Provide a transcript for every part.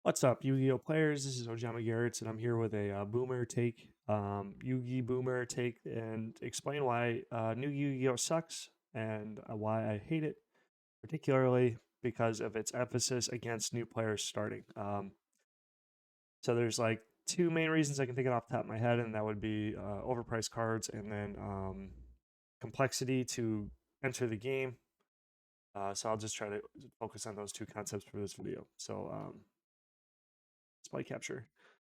What's up, YuGiOh players? This is Ojama Garrett, and I'm here with a boomer take, Yugi boomer take, and explain why new Yu-Gi-Oh sucks and why I hate it, particularly because of its emphasis against new players starting. So there's like two main reasons I can think of off the top of my head, and that would be overpriced cards and then complexity to enter the game. So I'll just try to focus on those two concepts for this video. So display capture.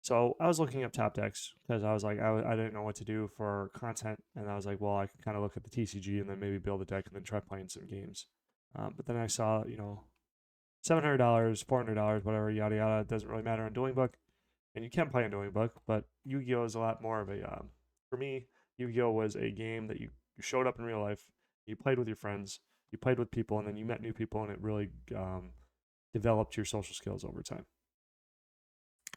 So I was looking up top decks because I was like, I didn't know what to do for content. And I was like, well, I can kind of look at the TCG and then maybe build a deck and then try playing some games. But then I saw, $700, $400, whatever, yada yada. It doesn't really matter on Dueling Book. And you can play on Dueling Book, but Yu-Gi-Oh is a lot more of a, for me, Yu-Gi-Oh was a game that you showed up in real life, you played with your friends, you played with people, and then you met new people, and it really developed your social skills over time.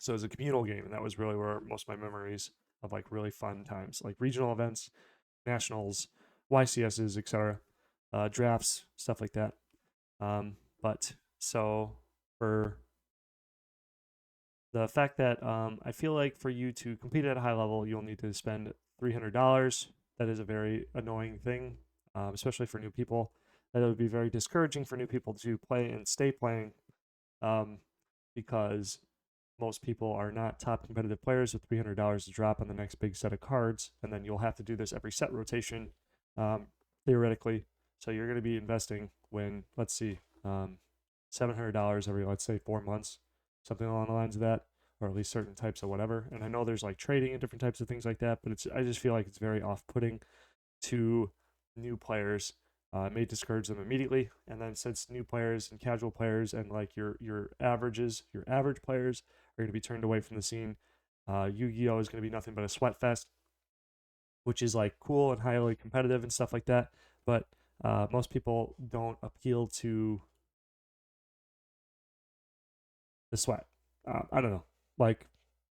So it was a communal game, and that was really where most of my memories of like really fun times, like regional events, nationals, YCSs, etc., drafts, stuff like that. But so for the fact that I feel like for you to compete at a high level, you'll need to spend $300. That is a very annoying thing, especially for new people. That would be very discouraging for new people to play and stay playing, um, because most people are not top competitive players with $300 to drop on the next big set of cards, and then you'll have to do this every set rotation, um, theoretically. So you're going to be investing when, let's see, $700 every, let's say, 4 months, something along the lines of that, or at least certain types of whatever. And I know there's like trading and different types of things like that, but I just feel like it's very off-putting to new players. It may discourage them immediately, and then since new players and casual players and like your averages, your average players are going to be turned away from the scene, Yu-Gi-Oh is going to be nothing but a sweat fest, which is like cool and highly competitive and stuff like that. But most people don't appeal to the sweat. I don't know. Like,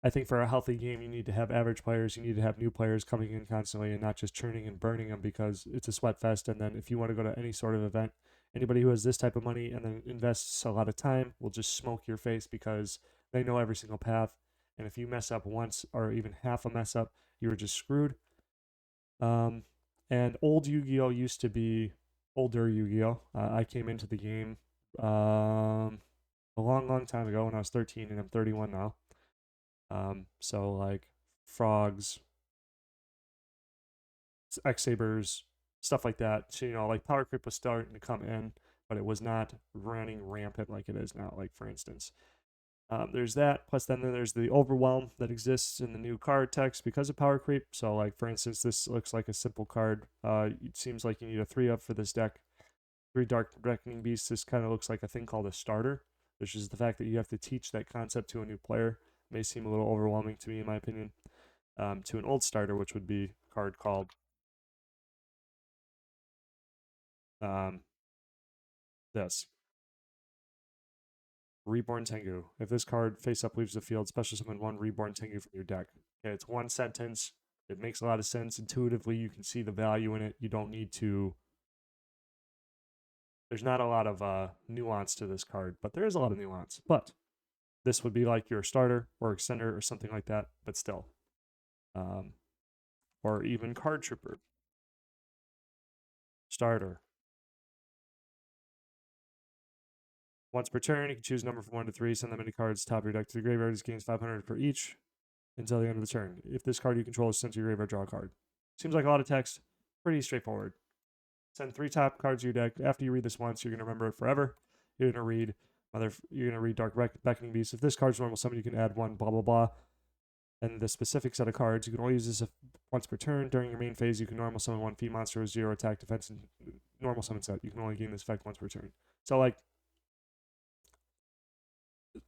I think for a healthy game, you need to have average players. You need to have new players coming in constantly and not just churning and burning them because it's a sweat fest. And then if you want to go to any sort of event, anybody who has this type of money and then invests a lot of time will just smoke your face because they know every single path. And if you mess up once or even half a mess up, you were just screwed. Um, and old Yu-Gi-Oh used to be older Yu-Gi-Oh. I came into the game a long, long time ago when I was 13, and I'm 31 now. So like frogs, X Sabers, stuff like that. So, like power creep was starting to come in, but it was not running rampant like it is now. Like for instance, there's that. Plus, then there's the overwhelm that exists in the new card text because of power creep. So, like for instance, this looks like a simple card. It seems like you need a 3-up for this deck. 3 Dark Reckoning Beasts. This kind of looks like a thing called a starter, which is the fact that you have to teach that concept to a new player. May seem a little overwhelming to me, in my opinion. To an old starter, which would be a card called um, this Reborn Tengu. If this card face up leaves the field, special summon 1 Reborn Tengu from your deck. Okay, it's one sentence. It makes a lot of sense. Intuitively, you can see the value in it. You don't need to. There's not a lot of nuance to this card, but there is a lot of nuance. But this would be like your starter or extender or something like that, but still. Or even Card Trooper. Starter. Once per turn, you can choose a number from 1 to 3, send them any cards top of your deck to the graveyard. This gains 500 for each until the end of the turn. If this card you control is sent to your graveyard, draw a card. Seems like a lot of text. Pretty straightforward. Send 3 top cards to your deck. After you read this once, you're going to remember it forever. You're going to read Dark Beckoning Beast. If this card's normal summon, you can add 1, blah, blah, blah. And the specific set of cards, you can only use this once per turn. During your main phase, you can normal summon 1 feat monster with 0 attack, defense, and normal summon set. You can only gain this effect once per turn. So, like,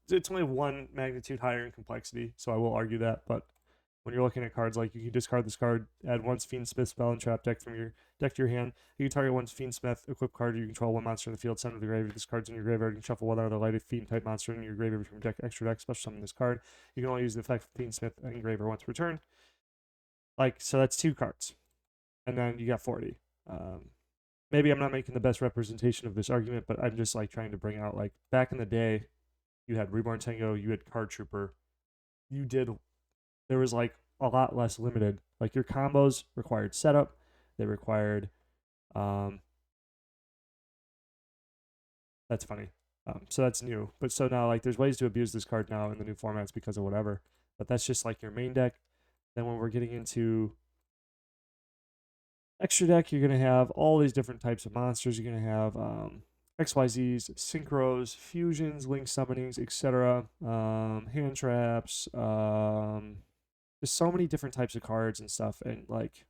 it's only 1 magnitude higher in complexity, so I will argue that. But when you're looking at cards, like you can discard this card, add 1 Fiendsmith spell and trap deck from your deck to your hand. You can target 1 Fiendsmith, equip card, you control 1 monster in the field, send it to the graveyard. This card's in your graveyard. You can shuffle 1 other lighted Fiend type monster in your graveyard from your deck, extra deck, special summon this card. You can only use the effect of Fiendsmith and graveyard once per turn. Like, so that's 2 cards. And then you got 40. Maybe I'm not making the best representation of this argument, but I'm just like trying to bring out, like, back in the day, You had Reborn Tango, you had Card Trooper. You did, there was like a lot less limited. Like your combos required setup, they required, um, that's funny. So that's new. But so now, like, there's ways to abuse this card now in the new formats because of whatever. But that's just like your main deck. Then when we're getting into extra deck, you're going to have all these different types of monsters. You're going to have XYZs, synchros, fusions, link summonings, etc. Hand traps, there's so many different types of cards and stuff. And like,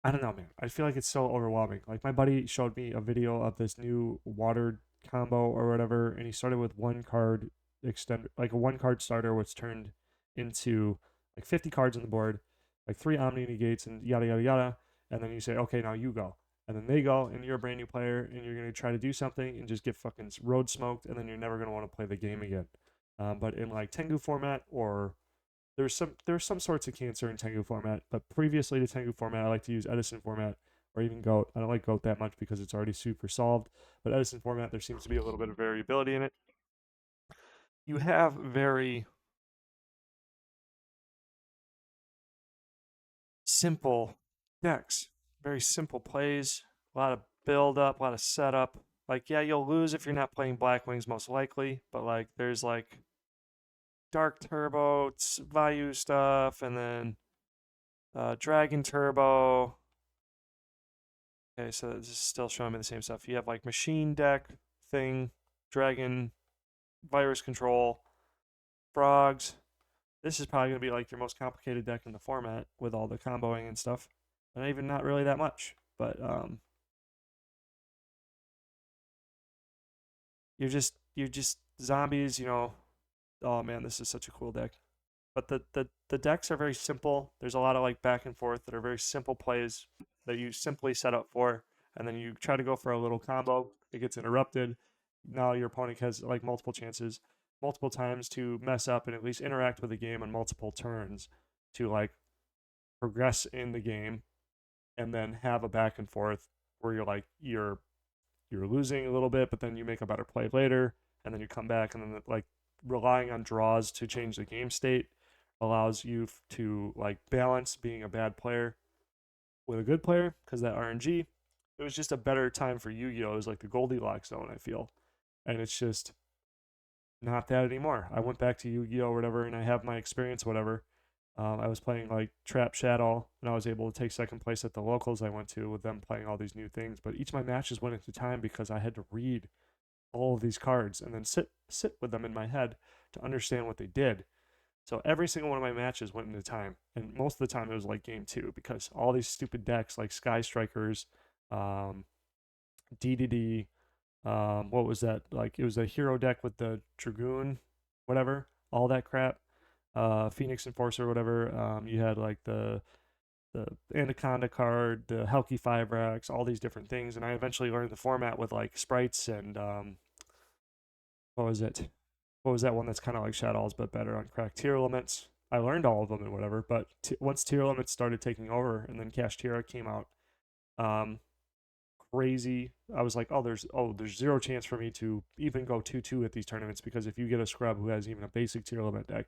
I don't know, man. I feel like it's so overwhelming. Like my buddy showed me a video of this new water combo or whatever, and he started with one card extend, like a one card starter, which turned into like 50 cards on the board, like 3 Omni negates and yada yada yada. And then you say, okay, now you go. And then they go, and you're a brand new player, and you're gonna try to do something and just get fucking road smoked, and then you're never gonna want to play the game again. But in like Tengu format or there's some sorts of cancer in Tengu format, but previously to Tengu format, I like to use Edison format or even Goat. I don't like Goat that much because it's already super solved, but Edison format, there seems to be a little bit of variability in it. You have very simple decks, very simple plays, a lot of build up, a lot of setup. Like, yeah, you'll lose if you're not playing Black Wings most likely, but like there's like Dark Turbo, Vayu stuff, and then Dragon Turbo. Okay, so this is still showing me the same stuff. You have like machine deck thing, dragon, virus control, frogs. This is probably going to be like your most complicated deck in the format with all the comboing and stuff. And even not really that much, but you're just zombies, you know. Oh man, this is such a cool deck. But the decks are very simple. There's a lot of like back and forth that are very simple plays that you simply set up for, and then you try to go for a little combo. It gets interrupted. Now your opponent has like multiple chances, multiple times to mess up and at least interact with the game on multiple turns to like progress in the game, and then have a back and forth where you're losing a little bit, but then you make a better play later, and then you come back, and then like relying on draws to change the game state allows you to like balance being a bad player with a good player because that RNG. It was just a better time for Yu-Gi-Oh! It was like the Goldilocks zone, I feel, and it's just not that anymore. I went back to Yu-Gi-Oh! Or whatever, and I have my experience, whatever. I was playing like Trap Shadow, and I was able to take second place at the locals I went to with them playing all these new things. But each of my matches went into time because I had to read all of these cards and then sit with them in my head to understand what they did. So every single one of my matches went into time, and most of the time it was like game two because all these stupid decks like Sky Strikers, um, DDD, what was that? Like it was a hero deck with the Dragoon, whatever, all that crap. Phoenix Enforcer, whatever. You had like the Anaconda card, the Helki 5-Rax, all these different things, and I eventually learned the format with like sprites and what was it? What was that one that's kind of like Shadows but better on crack tier elements? I learned all of them and whatever, but once tier elements started taking over and then Cash Tira came out, um, crazy. I was like, there's zero chance for me to even go 2-2 at these tournaments because if you get a scrub who has even a basic tier element deck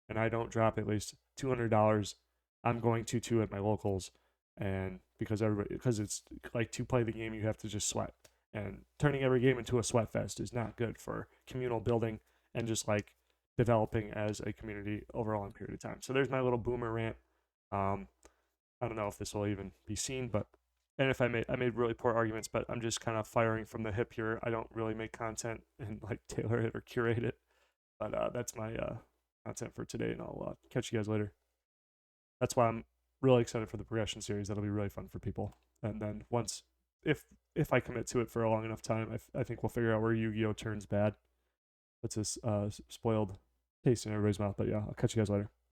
and I don't drop at least $200, I'm going 2-2 at my locals, and because it's like to play the game you have to just sweat, and turning every game into a sweat fest is not good for communal building and just like developing as a community over a long period of time. So there's my little boomer rant. Um, I don't know if this will even be seen, but and if I made really poor arguments, but I'm just kind of firing from the hip here. I don't really make content and like tailor it or curate it, but that's my content for today, and I'll catch you guys later. That's why I'm really excited for the progression series. That'll be really fun for people. And then once, if if I commit to it for a long enough time, I think we'll figure out where Yu-Gi-Oh turns bad. That's a spoiled taste in everybody's mouth. But yeah, I'll catch you guys later.